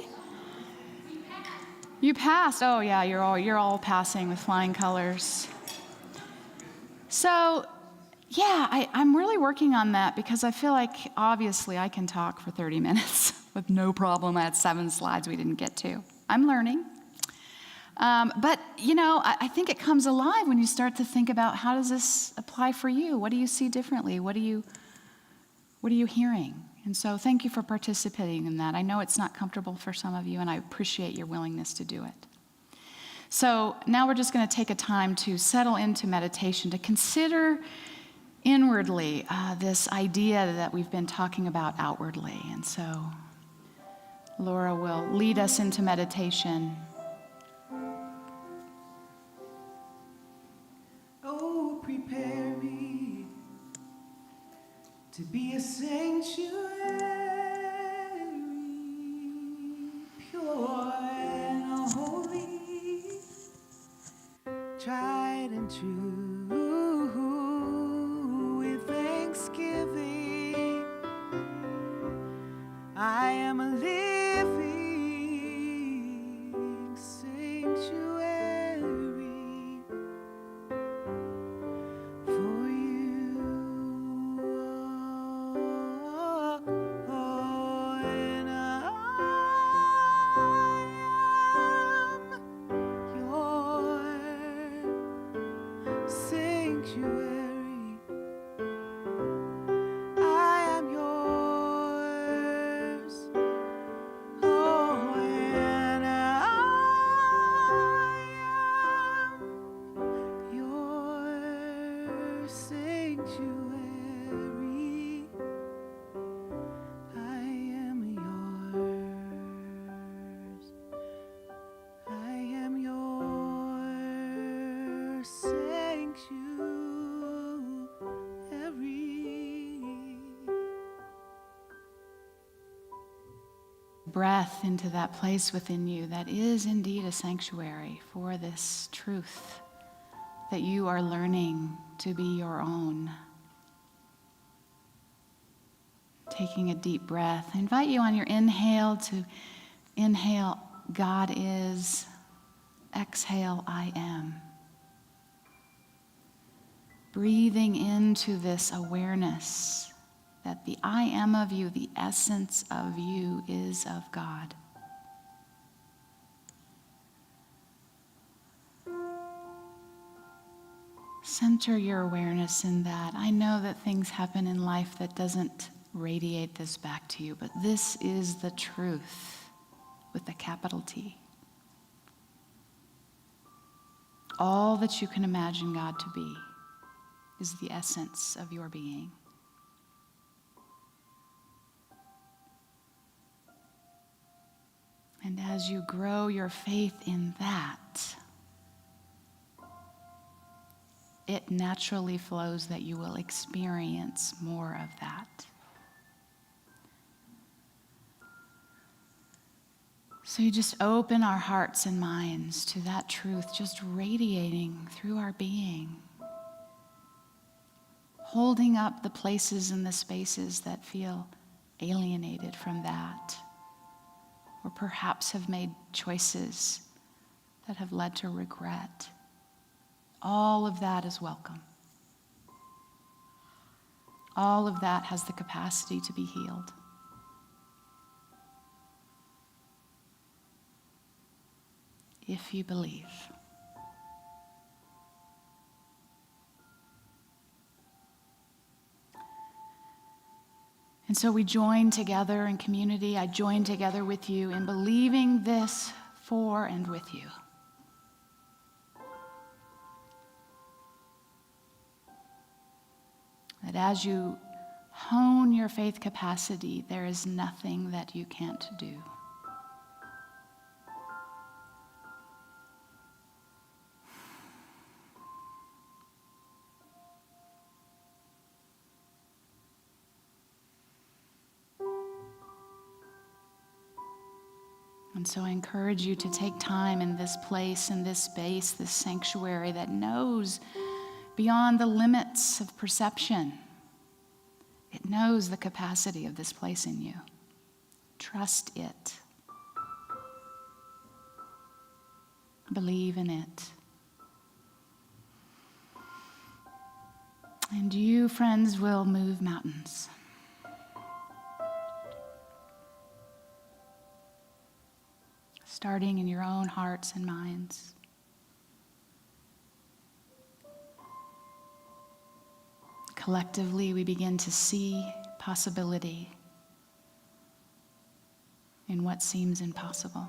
You passed. Oh yeah, you're all passing with flying colors. So, yeah, I'm really working on that because I feel like obviously I can talk for 30 minutes with no problem. I had 7 slides we didn't get to. I'm learning. But, I think it comes alive when you start to think about how does this apply for you? What do you see differently? What are you hearing? And so thank you for participating in that. I know it's not comfortable for some of you, and I appreciate your willingness to do it. So now we're just going to take a time to settle into meditation, to consider inwardly this idea that we've been talking about outwardly. And so Laura will lead us into meditation. Oh, prepare me to be a sanctuary, pure and holy, tried and true, with thanksgiving. I am a living sanctuary for you. Oh, and I am your breath into that place within you that is indeed a sanctuary for this truth that you are learning to be your own. Taking a deep breath. I invite you on your inhale to inhale, God is. Exhale, I am. Breathing into this awareness that the I am of you, the essence of you, is of God. Center your awareness in that. I know that things happen in life that doesn't radiate this back to you, but this is the truth with a capital T. All that you can imagine God to be is the essence of your being. And as you grow your faith in that, it naturally flows that you will experience more of that. So you just open our hearts and minds to that truth just radiating through our being, holding up the places and the spaces that feel alienated from that, or perhaps have made choices that have led to regret. All of that is welcome. All of that has the capacity to be healed. If you believe. And so we join together in community. I join together with you in believing this for and with you. That as you hone your faith capacity, there is nothing that you can't do. And so I encourage you to take time in this place, in this space, this sanctuary that knows beyond the limits of perception. It knows the capacity of this place in you. Trust it. Believe in it. And you, friends, will move mountains. Starting in your own hearts and minds. Collectively, we begin to see possibility in what seems impossible.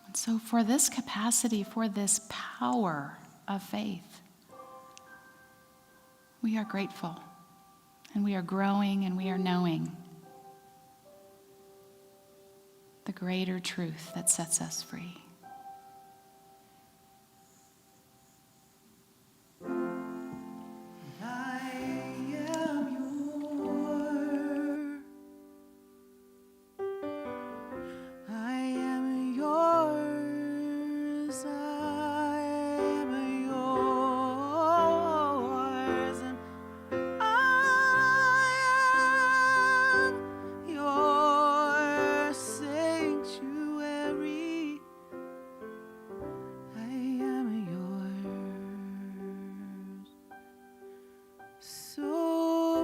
And so for this capacity, for this power of faith, we are grateful. And we are growing and we are knowing the greater truth that sets us free.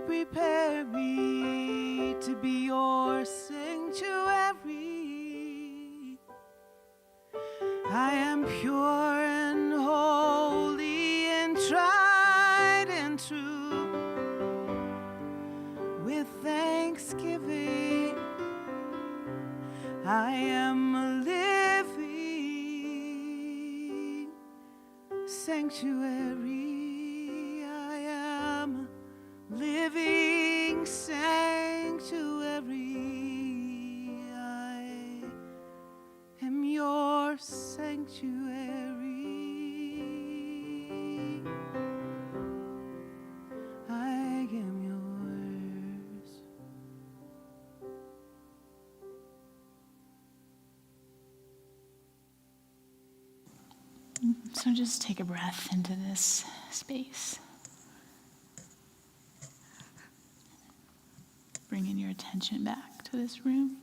Prepare me to be your sanctuary. I am pure and holy and tried and true. With thanksgiving, I am a living sanctuary. Living sanctuary, I am your sanctuary. So just take a breath into this space. Bringing your attention back to this room.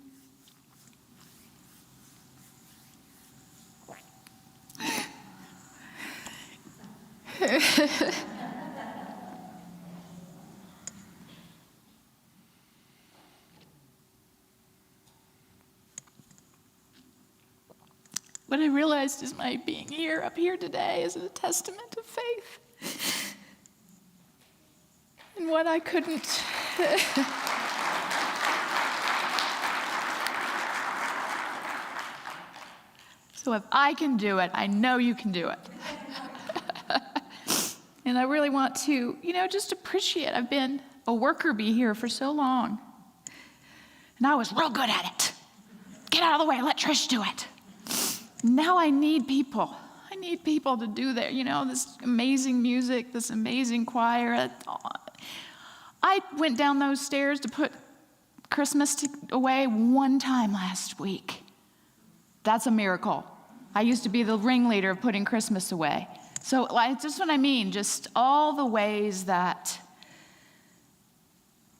What I realized is my being up here today is a testament of faith. And what I couldn't. So if I can do it, I know you can do it. And I really want to, just appreciate. I've been a worker bee here for so long. And I was real good at it. Get out of the way, let Trish do it. Now I need people. I need people to do that, this amazing music, this amazing choir. I went down those stairs to put Christmas away one time last week. That's a miracle. I used to be the ringleader of putting Christmas away. So just what I mean, just all the ways that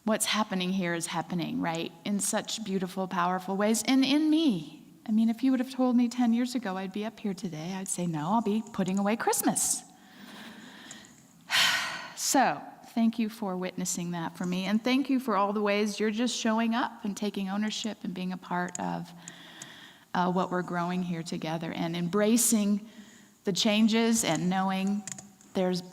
what's happening here is happening, right? In such beautiful, powerful ways, and in me. I mean, if you would have told me 10 years ago I'd be up here today, I'd say, no, I'll be putting away Christmas. So, thank you for witnessing that for me, and thank you for all the ways you're just showing up and taking ownership and being a part of what we're growing here together and embracing the changes and knowing there's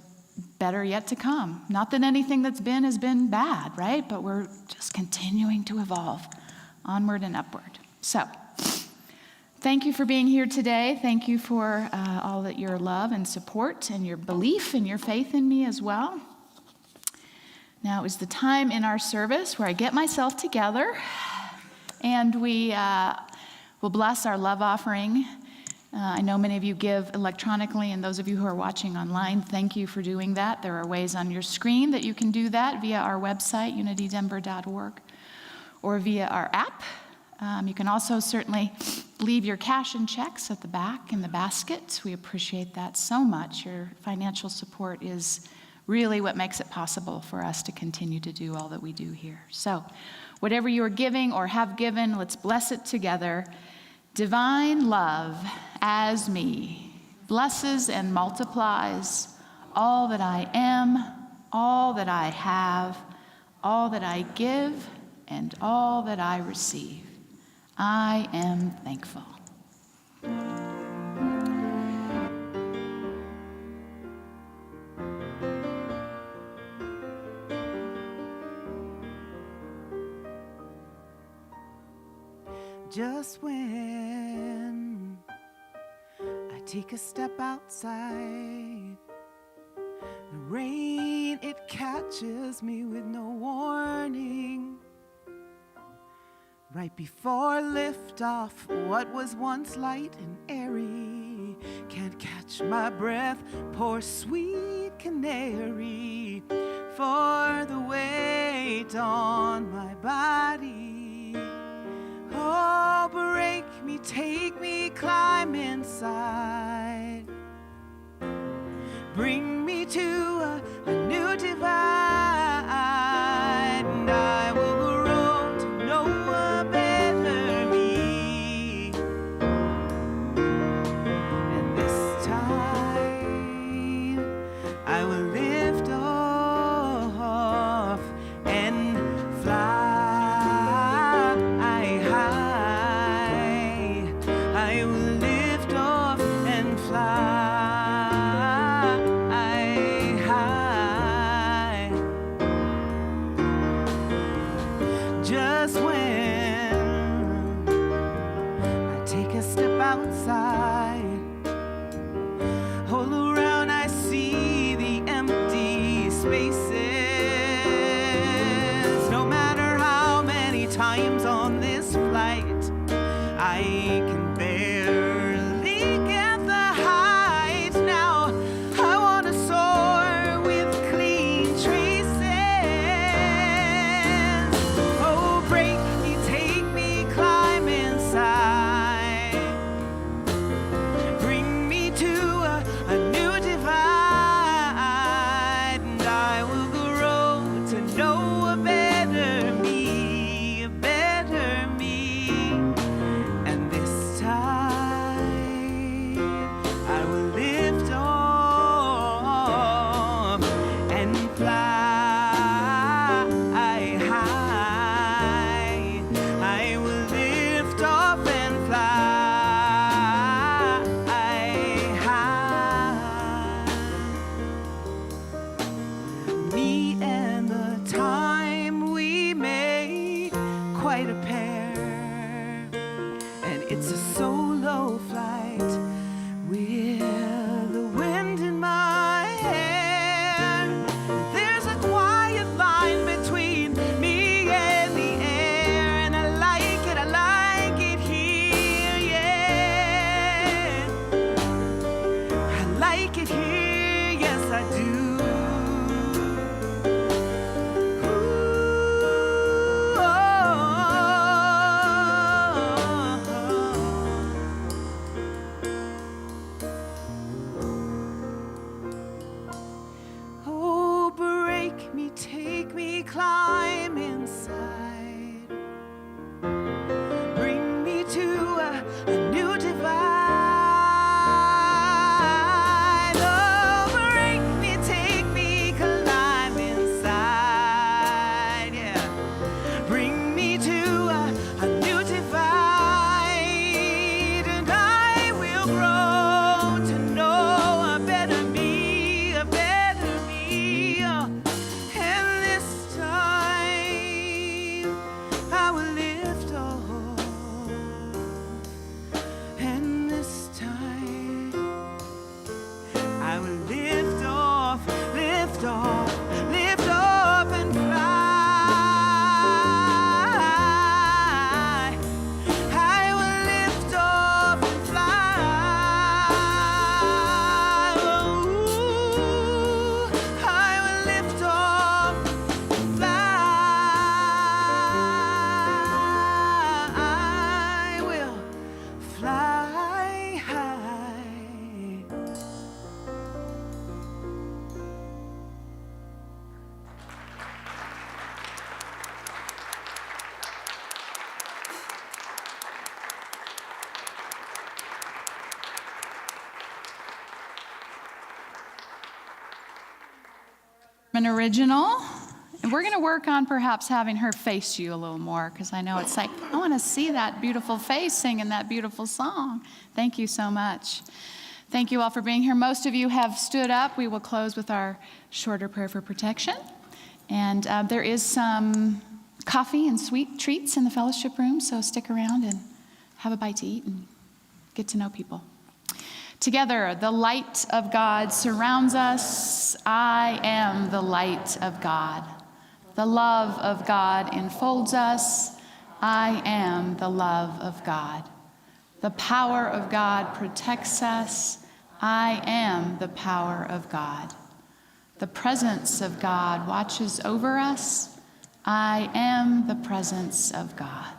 better yet to come. Not that anything that's been has been bad, right? But we're just continuing to evolve onward and upward. So, thank you for being here today. Thank you for all that your love and support and your belief and your faith in me as well. Now is the time in our service where I get myself together and we will bless our love offering. I know many of you give electronically, and those of you who are watching online, thank you for doing that. There are ways on your screen that you can do that via our website, unitydenver.org, or via our app. You can also certainly leave your cash and checks at the back in the basket. We appreciate that so much. Your financial support is really what makes it possible for us to continue to do all that we do here. So, whatever you are giving or have given, let's bless it together. Divine love as me blesses and multiplies all that I am, all that I have, all that I give, and all that I receive. I am thankful. Just when I take a step outside, the rain, it catches me with no warning. Right before liftoff, what was once light and airy can't catch my breath, poor sweet canary, for the weight on my body. Oh, break me, take me, climb inside. Bring me to a new divide, and I will grow to know a better me. And this time I will lift off and fly. I will lift off and fly. like it here, yes I do. Oh, break me, take me, climb inside. Bring me to a new divide. Oh, break me, take me, climb inside. Yeah. Bring me to a new divide, and I will grow to know a better me, a better me. And this time I will lift off, and this time I will lift off, lift off, lift off and fly. I will lift off and fly. Ooh, I will lift off and fly. I will fly high. An original. And we're going to work on perhaps having her face you a little more, because I know it's like, I want to see that beautiful face singing that beautiful song. Thank you so much. Thank you all for being here. Most of you have stood up. We will close with our shorter prayer for protection. And there is some coffee and sweet treats in the fellowship room, so stick around and have a bite to eat and get to know people. Together, the light of God surrounds us. I am the light of God. The love of God enfolds us. I am the love of God. The power of God protects us. I am the power of God. The presence of God watches over us. I am the presence of God.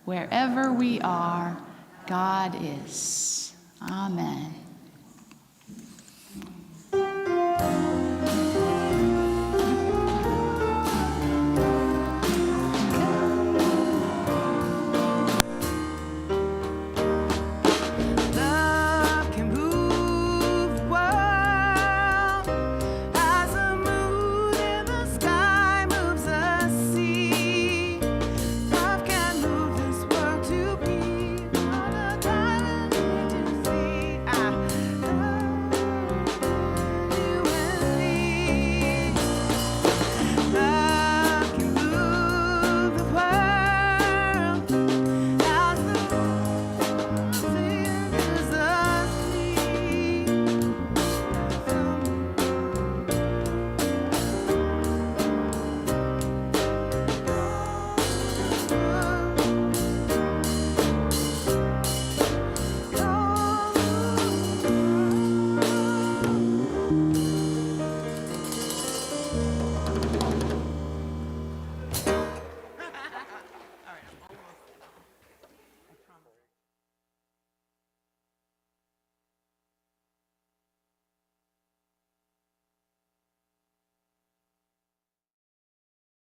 Wherever we are, God is. Amen.